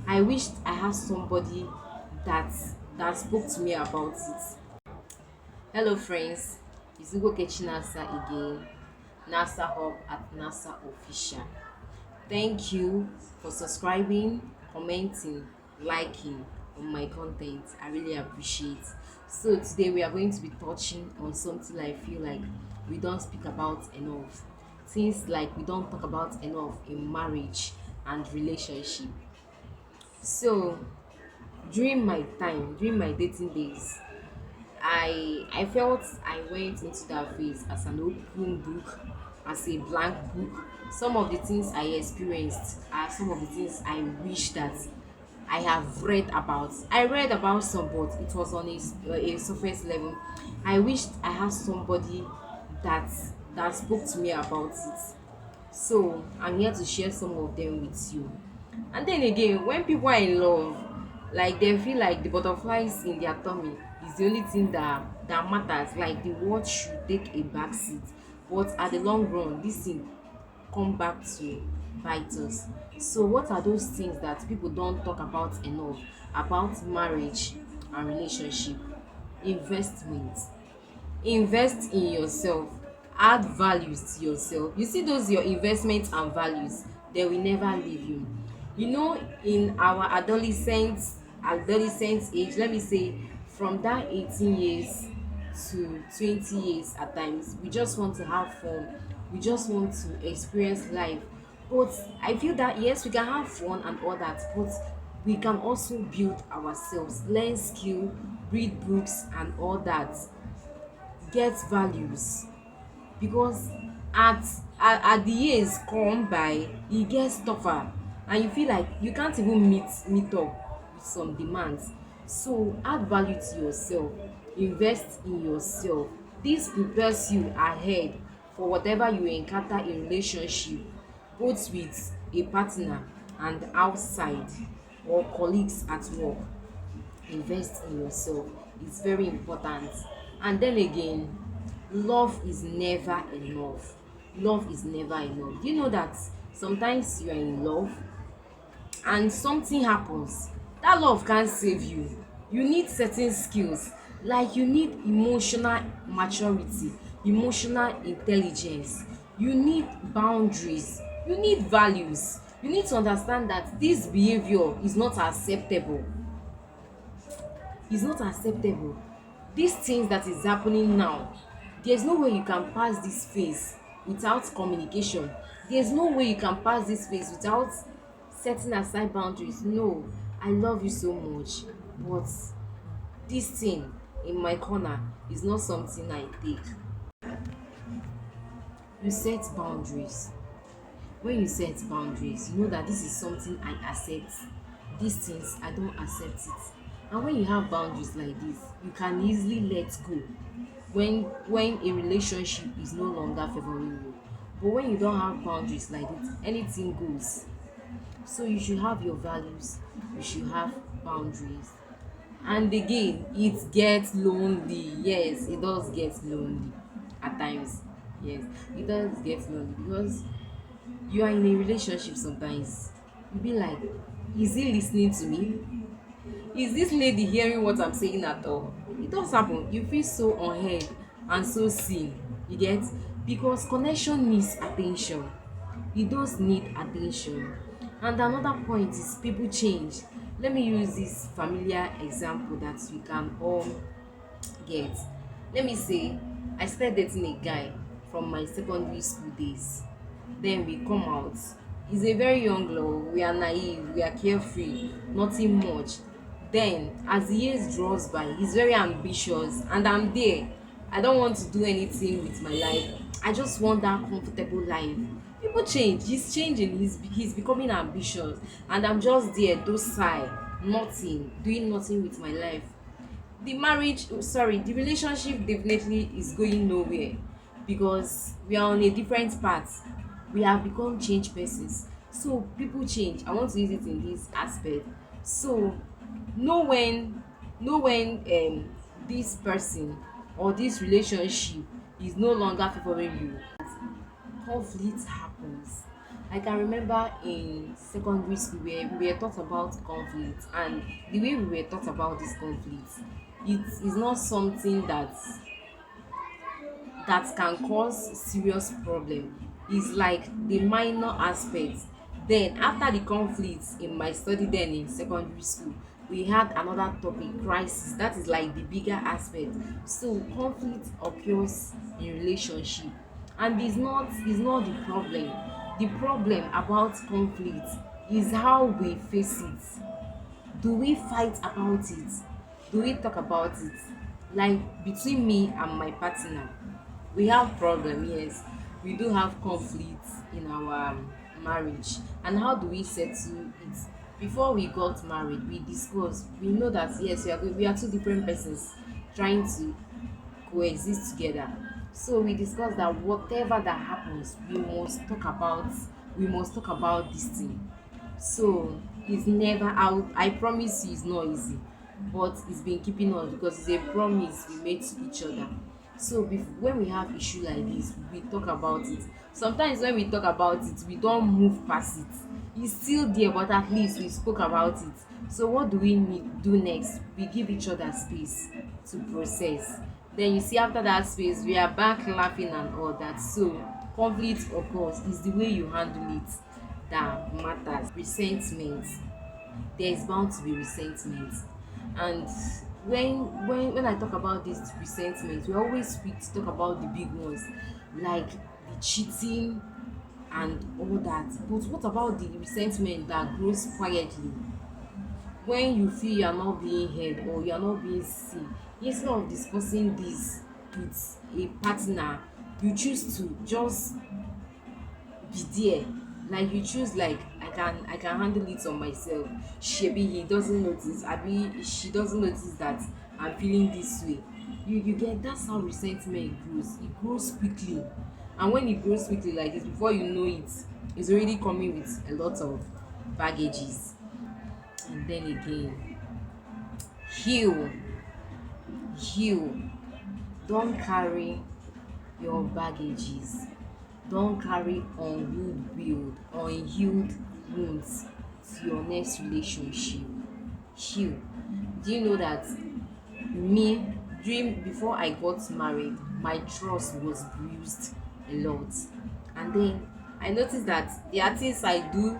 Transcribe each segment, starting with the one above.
I wished I had somebody that that spoke to me about it. Hello friends, it's Ugo Nasa again, NASA Hub at NASA Official. Thank you for subscribing, commenting, liking on my content. I really appreciate. So today we are going to be touching on something I feel like we don't speak about enough. Things like we don't talk about enough in marriage and relationship. So during my dating days, I felt I went into that phase as an open book, as a blank book. Some of the things I experienced are some of the things I wish that I have read about. I read about some, but it was on a surface level. I wished I had somebody that that spoke to me about it. So I'm here to share some of them with you. And then again, when people are in love, like they feel like the butterflies in their tummy is the only thing that matters. Like the world should take a back seat. But at the long run, this thing come back to bite us. So what are those things that people don't talk about enough about marriage and relationship? Investment. Invest in yourself, add values to yourself. You see those your investments and values, they will never leave you. You know, in our adolescent age, let me say from that 18 years to 20 years, at times we just want to have fun, we just want to experience life. But I feel that yes, we can have fun and all that, but we can also build ourselves, learn skill, read books and all that, get values. Because at at the years come by, e gets tougher and you feel like you can't even meet up with some demands. So add value to yourself, invest in yourself. This prepares you ahead for whatever you encounter in relationship, both with a partner and outside, or colleagues at work. Invest in yourself, it's very important. And then again, love is never enough. Love is never enough. Do you know that sometimes you are in love and something happens, that love can't save you? You need certain skills, like you need emotional maturity, emotional intelligence, you need boundaries, you need values. You need to understand that this behavior is not acceptable, is not acceptable. These things that is happening now, there's no way you can pass this phase without communication. There's no way you can pass this phase without setting aside boundaries. No, I love you so much, but this thing in my corner is not something I take. You set boundaries. When you set boundaries, you know that this is something I accept, these things I don't accept it. And when you have boundaries like this, you can easily let go when a relationship is no longer favoring you. But when you don't have boundaries like this, anything goes. So you should have your values, you should have boundaries. And again, it gets lonely. Yes, it does get lonely at times. Yes, it does get lonely because you are in a relationship. Sometimes you be like, is he listening to me? Is this lady hearing what I'm saying at all? It does happen. You feel so unheard and so seen. You get? Because connection needs attention. It does need attention. And another point is people change. Let me use this familiar example that we can all get. Let me say I started dating a guy from my secondary school days. Then we come out. He's a very young love. We are naive, we are carefree, nothing much. Then as the years draws by, he's very ambitious and I'm there. I don't want to do anything with my life. I just want that comfortable life. People change, he's changing, he's becoming ambitious, and I'm just there docile, nothing, doing nothing with my life. The relationship definitely is going nowhere because we are on a different path. We have become changed persons. So people change, I want to use it in this aspect. So know when this person or this relationship is no longer favoring you. Conflict happens. I can remember in secondary school where we were taught about conflict, and the way we were taught about this conflict, it is not something that can cause serious problem. Is like the minor aspect. Then after the conflict in my study, then in secondary school, we had another topic, crisis. That is like the bigger aspect. So conflict occurs in relationship, and is not the problem. The problem about conflict is how we face it. Do we fight about it? Do we talk about it? Like between me and my partner, we have problem, yes. We do have conflict in our marriage. And how do we settle it? Before we got married, we discussed. We know that yes, we are two different persons trying to coexist together. So we discussed that whatever that happens, we must talk about this thing. So it's never out. I promise you it's not easy, but it's been keeping us because it's a promise we made to each other. So when we have issue like this, we talk about it. Sometimes when we talk about it, we don't move past it. It's still there, but at least we spoke about it. So what do we need do next? We give each other space to process. Then you see, after that space, we are back laughing and all that. So conflict, of course, is the way you handle it that matters. Resentment, there is bound to be resentment. And when I talk about this resentment, we always quick to talk about the big ones, like the cheating and all that. But what about the resentment that grows quietly? When you feel you are not being heard or you are not being seen, instead of discussing this with a partner, you choose to just be there. Like you choose, like, I can handle it on myself. Shebi he doesn't notice, abi she doesn't notice that I'm feeling this way. You get, that's how resentment grows. It grows quickly. And when it grows quickly like this, before you know it, it's already coming with a lot of baggages. And then again, heal. Heal. Don't carry your baggages. Don't carry unhealed wounds to your next relationship. Heal. Do you know that me, during before I got married, my trust was bruised a lot. And then I noticed that there are things I do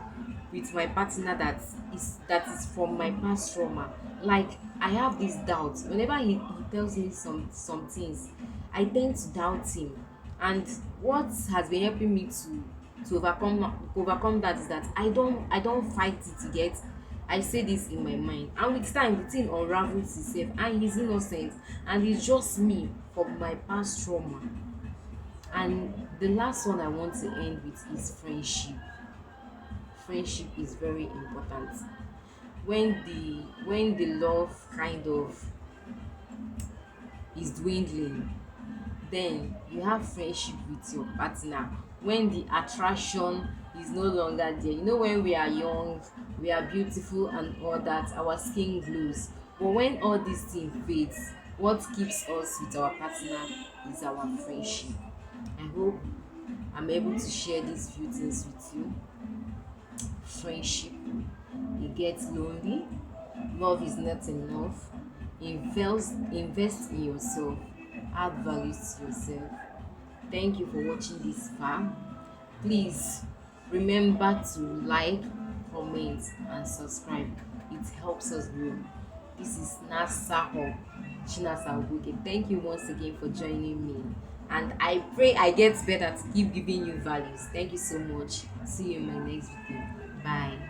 with my partner that is from my past trauma. Like I have this doubt whenever he tells me some things. I tend to doubt him. And what has been helping me to overcome that is that I don't fight it, you get. I say this in my mind, and with time the thing unravels itself, and he's innocent, and it's just me from my past trauma. And the last one I want to end with is friendship. Friendship is very important. When the love kind of is dwindling, then you have friendship with your partner. When the attraction is no longer there, when we are young, we are beautiful and all that, our skin glows. But when all these things fades, what keeps us with our partner is our friendship. I hope I'm able to share these few things with you. Friendship, it gets lonely. Love is not enough. Invest in yourself. Add values to yourself. Thank you for watching this far. Please remember to like, comment, and subscribe. It helps us grow. This is Nasa Hub, Chinasa Obuke. Thank you once again for joining me. And I pray I get better to keep giving you values. Thank you so much. See you in my next video. Bye.